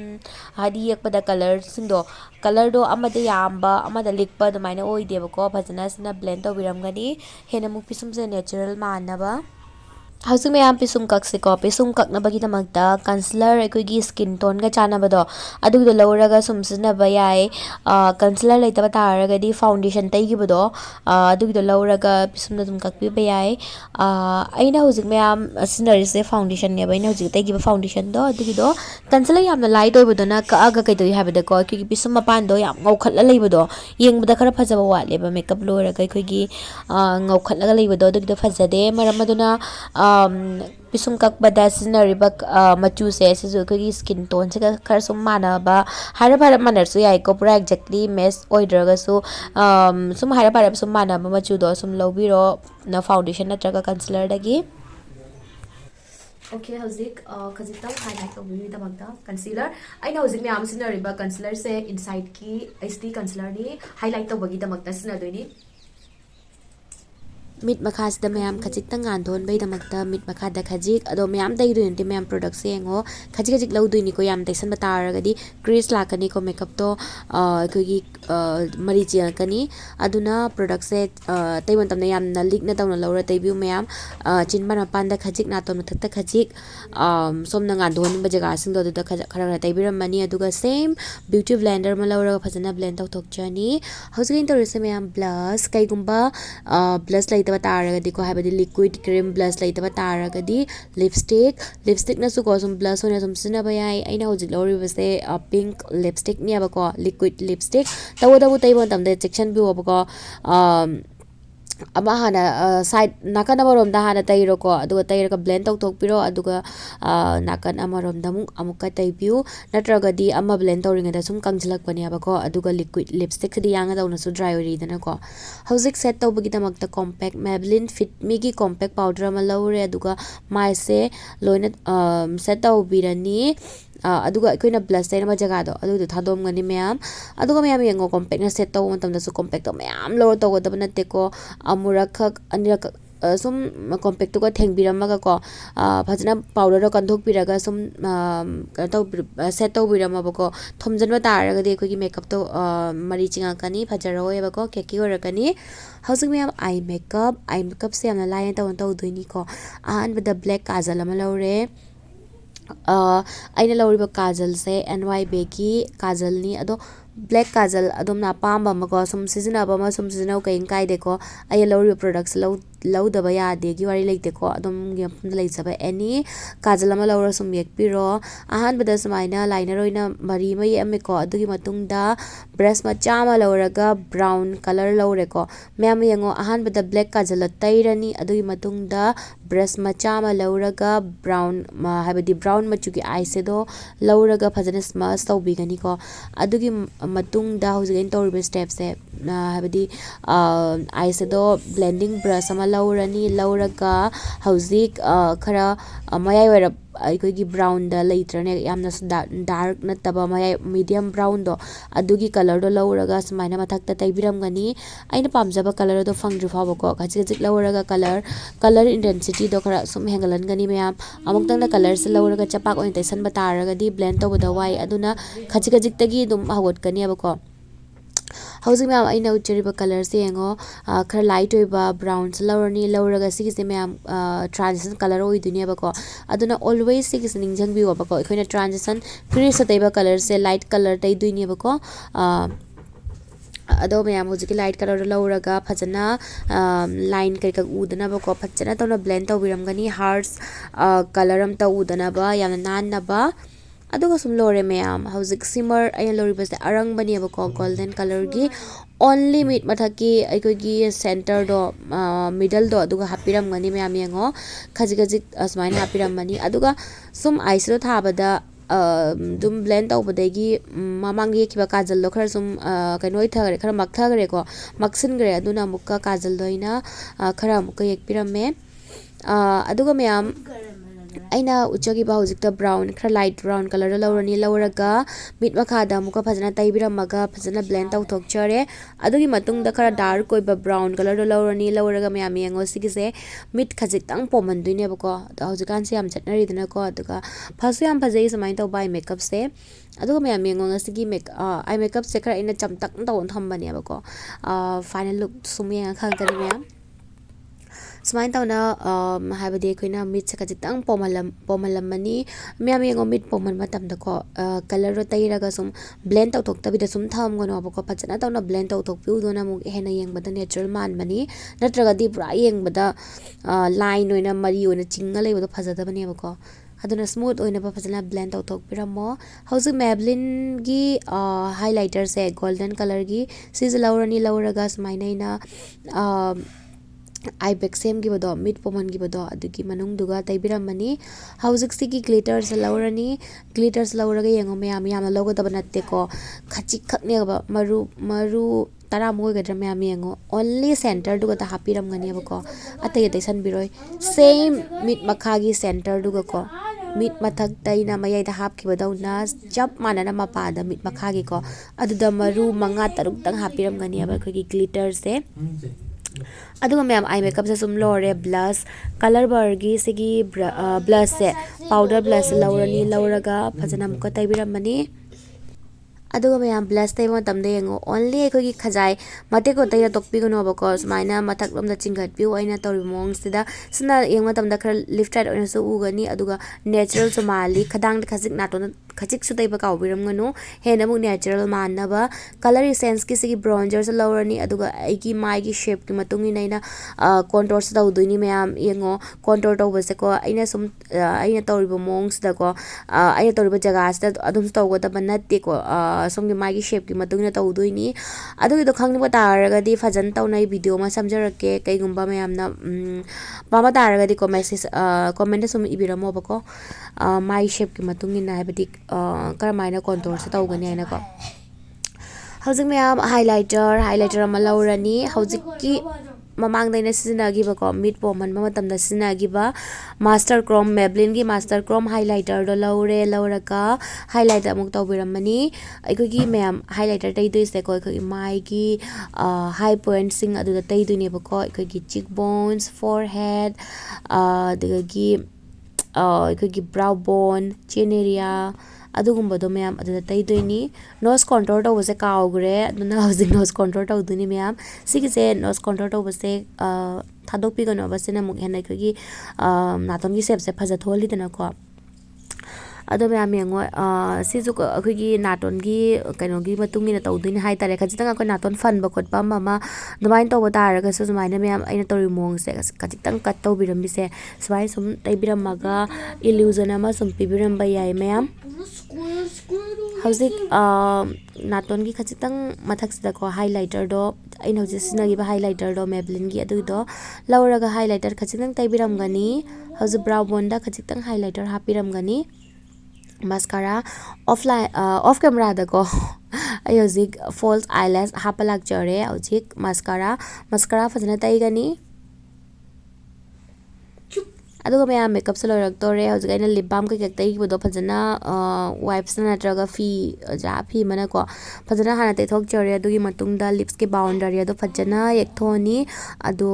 हादी येकपदा कलर सिंदो कलर दो अमदे याम्बा अमदा लिकपा दमाइना ओइदेबको फजना सिना ब्लेंड तौबिरमगनी हेना मु पिसुम से नेचुरल मानबा हौसुक मैम पिसुम कक्सिको पिसुम कक्नबगीदमक्ता कंसीलर अखोगी स्किन टोन गा चानबदो अदुगदो लौरगा सुमसिनबा याय कंसीलर लेतबा तारगदी फाउंडेशन तैगिबदो अदुगदो लौरगा पिसुम दुम कक्पिबा याय अइना हौसुक मैम सिनरिसे फाउंडेशन ने बैना हौसुक तैगिबा फाउंडेशन दो अदुगदो कंसीलर यामना लाइट ओइबदोना कागा कैतो हाबदको अखोगी पिसुम मपानदो याम ngौखटला लेबदो येंगबदा खरा फजबा वालेबा मेकअप लोरगा अखोगी ngौखटलागा लेबदो अदुगदो फजदे मरम अदुना पिसुम कक्बदा सिनरिबा मचू से अखोगी स्किन टोन से खर सुम मानबा हारा भारा मानरसु याइको पूरा एक्जेक्टली मैच ओइद्रगसु सुम हारा भारा सुम मानबा मचूदो सुम लौबिरो ना फाउंडेशन नत्रगा कंसीलर दगी ओके हौजिक खजितम हाइलाइट तौबिदमक्ता कंसीलर अइना हौजिक मैम सिनरिबा कंसीलर से इनसाइड की एचडी कंसीलर नि हाइलाइट तौबगीदमक्ता सिनदोइनी मिट मखासदा मैम खजिक गांधोन बैदमक्ता मिट मखादा खजिक अदो मैम दैदुनते मैम प्रोडक्ट से येंगो खजिक खजिक लौदुइनी को याम दैसन बतारगदी क्रीज लाकनी को मेकअप तो कोगी मरी चियकनी अदुना प्रोडक्ट से तैवन तमने याम न लिक न तौना लौरा तैबिउ मैम चिनबा मपानदा खजिक नातोन मथक्ता खजिक सोम न गांधोन बजगा सिंग दो द खरा खरा तैबिरमनी अदुगा सेम ब्यूटी ब्लेंडर म लौरा फजना ब्लेंड तौथोकजनी हौजिक तौरिसे मैम ब्लश कैगुंबा ब्लश लैत तारगदी को हाबदी लिक्विड क्रीम ब्लश लैतबा तारगदी लिपस्टिक नसु को सुम ब्लश होना सुम सिनबा याय अइना हौजिक लौरिबसे पिंक लिपस्टिक नियाबको लिक्विड लिपस्टिक तवदबु तैबो तमदे सेक्शन बिउ अबको ama hana side nakan amarom da hana tayro ko aduga tayra ka blend tawthokpiro aduga nakan amarom da amuka taybiu natraga di ama blend tawringa da sum kangjalak pani aba ko aduga liquid lipstick di yanga da su dry ori dana ko hauzik set tawbagi damakta compact Maybelline Fit Me gi compact powder ama lawre aduga mai se loina set tawbirani aduga akoina blush taina ma jaga do aduga thadom ngani myam aduga myam yengo compact na set taw matam da su compact to myam lower taw da banate ko amurak anirak sum compact to ka thengbiramaga ko phajana powder kan thokpiraga sum taw set taw birama ba ko thomjanba taraga de ko gi makeup to mari chinga kani phajara hoye ba ko keki horakani howsing myam eye makeup se amna line taw taw doini ko an with the black kajal ama lawre aina lawriba kajal se NYB ki kajal ni ado black kajal adom na pamba ma ko sum season ba ma sum season ka in kai de ko ai lawriba products law da ba ya de gi wari leite ko adom gi lei saba any kajal ma lawra sum yek piro ahan bada sumaina liner oina mari mai ame ko adugi matung da brush ma chama lawraga brown color lawre ko myam yengo ahan bada black kajal tairani adugi matung da brush ma chama lawraga brown ma habadi brown machugi eye shadow lawraga phajana smudge tawbigani ko adugi matung da hojin tawriba step se habadi eye shadow blending brush ama lawrani lawraga hojik khara mayai wara aikogi brown da leitrane yamna dark nataba mayai medium brown do adugi color do lawraga smaina mathakta taibiram gani aina pamjaba color do fangdri phaba ko khajik lawraga color intensity do khara sum hengalan gani myam amuktang na color se lawraga chapak oin taisan bataraga di blend to bada wai aduna khajik tagi dum hawat kani abako howsing myam aina uchariba color se yengo khara light oiba brown lawrani lawraga sigise myam transition color oi dunia bako aduna always sigise ningjang bi bako ikhoina transition crease taiba color se light color tai dunia bako ado myam hojiki light color lawraga phajana line kai ka udana bako phajana tawna blend tawbiram gani hearts color am ta udana ba yamna nan na ba aduga sum lore myam hojik simmer ay lori base arang bani bako golden color gi only mid mathaki aikogi center do middle do aduga hapiram gani myam yengo khajik asmaina hapiram mani aduga sum eyeshadow thabada dum blend tawbadagi mamang yekiba kajal lo khara sum kanoi thagre khara mak thagre ko maksin gre aduna mukka kajal doina khara mukka yekpirame aduga myam aina uchagi ba hojikta brown khara light brown color lawrani lawraga mit makhada muka phajana taibiramaga phajana blend tawthok chare adugi matungda khara dark oiba brown color lawrani lawraga myam yengo sigise mit khajik tang pomanduine bako hojikan se yam chatnari dana ko aduga phasu yam phajai samain taw bai makeup se aduga myam yengo ngasigi eye makeup se khara ina chamtak tawon thambani bako final look sumyenga khang kari myam smain tawna habade koina mit se khajitang pomalam mani myam yengo mit poman matam da ko color ro tairaga sum blend tawthok tabida sum tham gono bako phajana tawna blend tawthok piu dona mu hena yeng bada natural man mani natraga di pura yeng bada line oina mari oina chinga lei bada phajada bani bako aduna smooth oina phajana blend tawthok piramo hausu Maybelline gi highlighter se golden color gi sis lawrani lawraga smaina eye bag same gi bado mid poman gi bado adugi manung duga taibiramani hauzik sigi glitters lawrani glitters lawraga yengo myam logo da banatte ko khachik khakne ba maru tara moi gadra myam yengo only center duga ta hapiram gani bako atai san biroi same mid makha gi center duga ko mid mathak taina mayai da hap ki badawna chap manana mapa da mid makha gi ko aduda maru manga taruk tang hapiram gani aba ko gi glitters se aduga myam eye makeup se sum lore blush color bar gi sigi blush se powder blush lawrani lawraga phajana mukka taibiramani aduga myam blush tai matam de yengo only aikogi khajai mate ko tai tokpi gono bako smaina mathak lomda chingat piu aina tori mong sida sina yeng matam da khara lift right oina so ugani aduga natural so mali khadang khajik na to khajik su taiba kaubiram nganu hena mu natural manaba color essence ki sigi bronzer sa lawrani aduga aigi mai gi shape ki matungi naina contour sa dauduni mayam yengo contour tawbase ko aina tawriba mong sida ko aina tawriba jaga sida adum tawgada banate ko somgi mai gi shape ki matungi na tawduini adugi do khangni bataraga di fajan tawnai video ma samjarake kaigumba mayamna pama taraga di ko message comment sum ibiramo bako mai shape ki matungi na habadi karamaina contour sa tawgani aina ko hojik mayam highlighter ama lawrani hojik ki mamang daina sizinagi ba ko mid poman ma matam da sizinagi ba master chrome Maybelline gi master chrome highlighter do lawraka highlighter amuk tawbiramani aiko gi mayam highlighter tai doi se ko aiko mai gi high point sing adu da tai doi ne ba ko aiko gi cheekbones forehead daga gi aiko gi brow bone chin area adugumba do mayam adu tai doini nose contour to wase kaugre aduna hojik nose contour to duni mayam sigise nose contour to wase thadok pi gano basena muk hena gi naton gi shape se phaja tholi dana ko ado mayam yengo sizu ko gi naton gi kaino gi matungi na tawduni hai tare khajitang ko naton fan ba khot pa mama dumain to bata ga su sumaina mayam aina tori mong se khajitang kat to biram bi se swai sum tai biram maga illusion ama sum pi biram ba yai mayam hojik naton gi khajitang mathak sida ko highlighter do aina hojik sinagi ba highlighter do Maybelline gi adu do lawraga highlighter khajitang tai biram gani hojik brow bone da khajitang highlighter hapiram gani mascara off camera da ko ayojik false eyelash hapalak jare hojik mascara fajana tai gani aduga mayam makeup sa lorak tore hojik aina lip balm kai tai bodo fajana wipes na natraga fi mana ko fajana hana tai thok jare adugi matungda lips ke boundary ado fajana ekthoni ado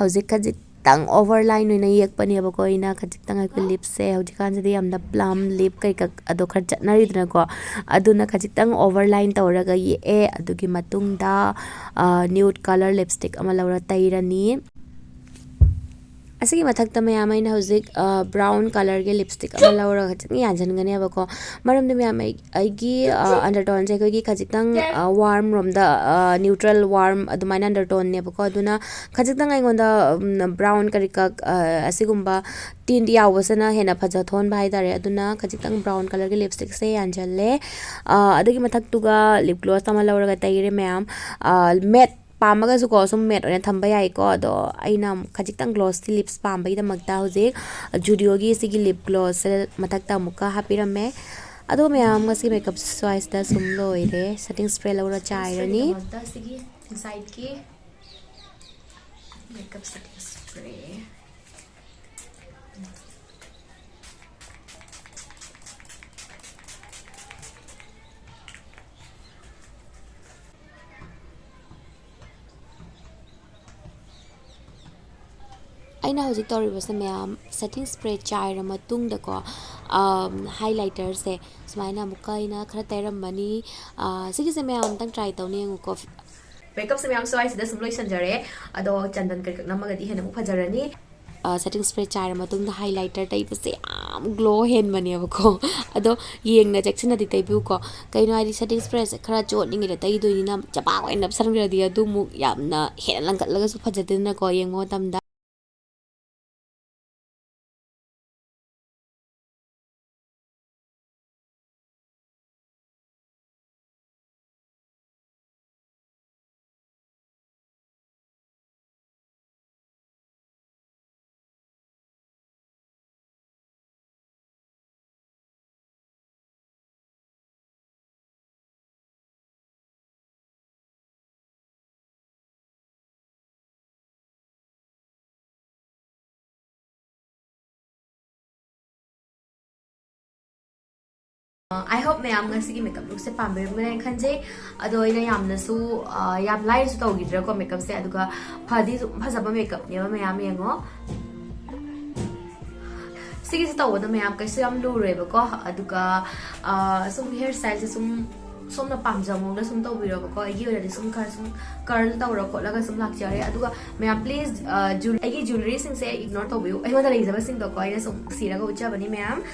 hojik khajik tang overline noina yek pani ba ko ina khajik tang ko lips se hojik kan se amda plum lip kai ka ado kharcha nari dna ko aduna khajik tang overline tawraga ye adugi matungda nude color lipstick ama lawra tairani asigi mathak ta mayam aina hojik brown color ge lipstick ama lawra khajik yanjan gani ba ko maram de mayam aigi undertone se ko gi khajik tang warm rom da neutral warm adumaina undertone ne ba ko aduna khajik tang ai gonda brown karika asigumba tin yawasana hena phaja thon bai dare aduna khajik tang brown color ge lipstick se yanjalle adagi mathak tuga lip gloss ama lawra ga taire mayam matte pamaga su ko sum met ona thamba yai ko do aina khajik tang glossy lips pamba ida magta hojik judio gi sigi lip gloss mathak ta muka hapirame ado mayam ngasi makeup choice da sum loire setting spray lawra chairani sigi inside ki makeup setting spray aina hojik toriba se mayam setting spray chaira matung da ko highlighter se sumaina muka ina khara tairam mani sigi se mayam tang try tawni ko makeup se mayam choice da sum loisan jare ado chandan kar namaga di hena mu phajarani setting spray chaira matung da highlighter tai se am glow hen mani ko ado yeng na jackson di tai bu ko kaino ai setting spray se khara chot ningi da tai do ni na chapa ko ina sarang ra di adu mu yamna hen lang kat laga su phajadina ko yengo tamda I hope mayam ngasi makeup look se pambiram gane khanje ado ina yamna su yam lai su tawgidra ko makeup se aduga phadi phajaba makeup ne mayam yengo sigi se tawda mayam kaisu yam lu reba ko aduga sum hair style se sum somna pamjamo la sum tawbira ko agi ora sum curl tawra ko laga sum lak jare aduga mayam please agi jewelry sing se ignore tawbiu ai wada reason sing to ko ina sum sira ko ucha bani mayam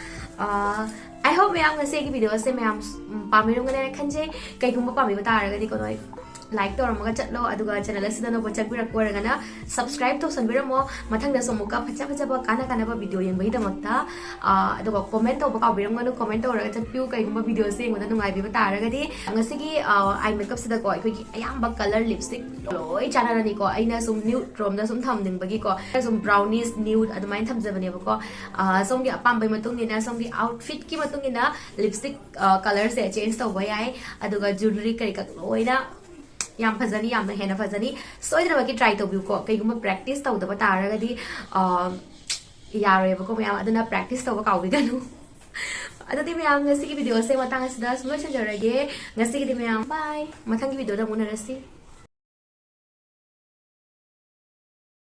I hope ma'am ngasi की video से ma'am पामिरुंगने खंजे कईगुंबा पामिबा तारगदी को नोय like तौरमगा चलो अदुगा channel असिदा no बचकबिरक कोरगना subscribe तो सनबिरमो मथंगदा सोमुका फचा फचा काना video येंबई दमक्ता अदुगा comment तो बका बिरमगनु comment तौरगा चप्पिउ कईगुंबा video से ngona nungai तारगदी ngasi eye makeup सिदा को अखोगी अयाम कलर लिपस्टिक लोय चानारनी को अइना सुम न्यूड रोम दा सुम थमनिंगबगी को सुम ब्राउनिश न्यूड अदुमाइन थमजबनेबको सोमगी अपाम्बई मतुंगिना सोमगी आउटफिट की मतुंगिना लिपस्टिक कलर से चेंज तौबा याय अदुगा ज्वेलरी कई कक लोयना याम फजनी याम हेना फजनी सोइदरबकी ट्राई तौबिउको कईगुंबा प्रैक्टिस तौदबा तारगदी यारेबको मैम अदुना प्रैक्टिस तौबा काउबिगनु अदुदी मैम ngasi की वीडियो से मतंग असदा सुलोचन जरगे ngasi की मैम बाय मथंग की वीडियो दा मुनरसी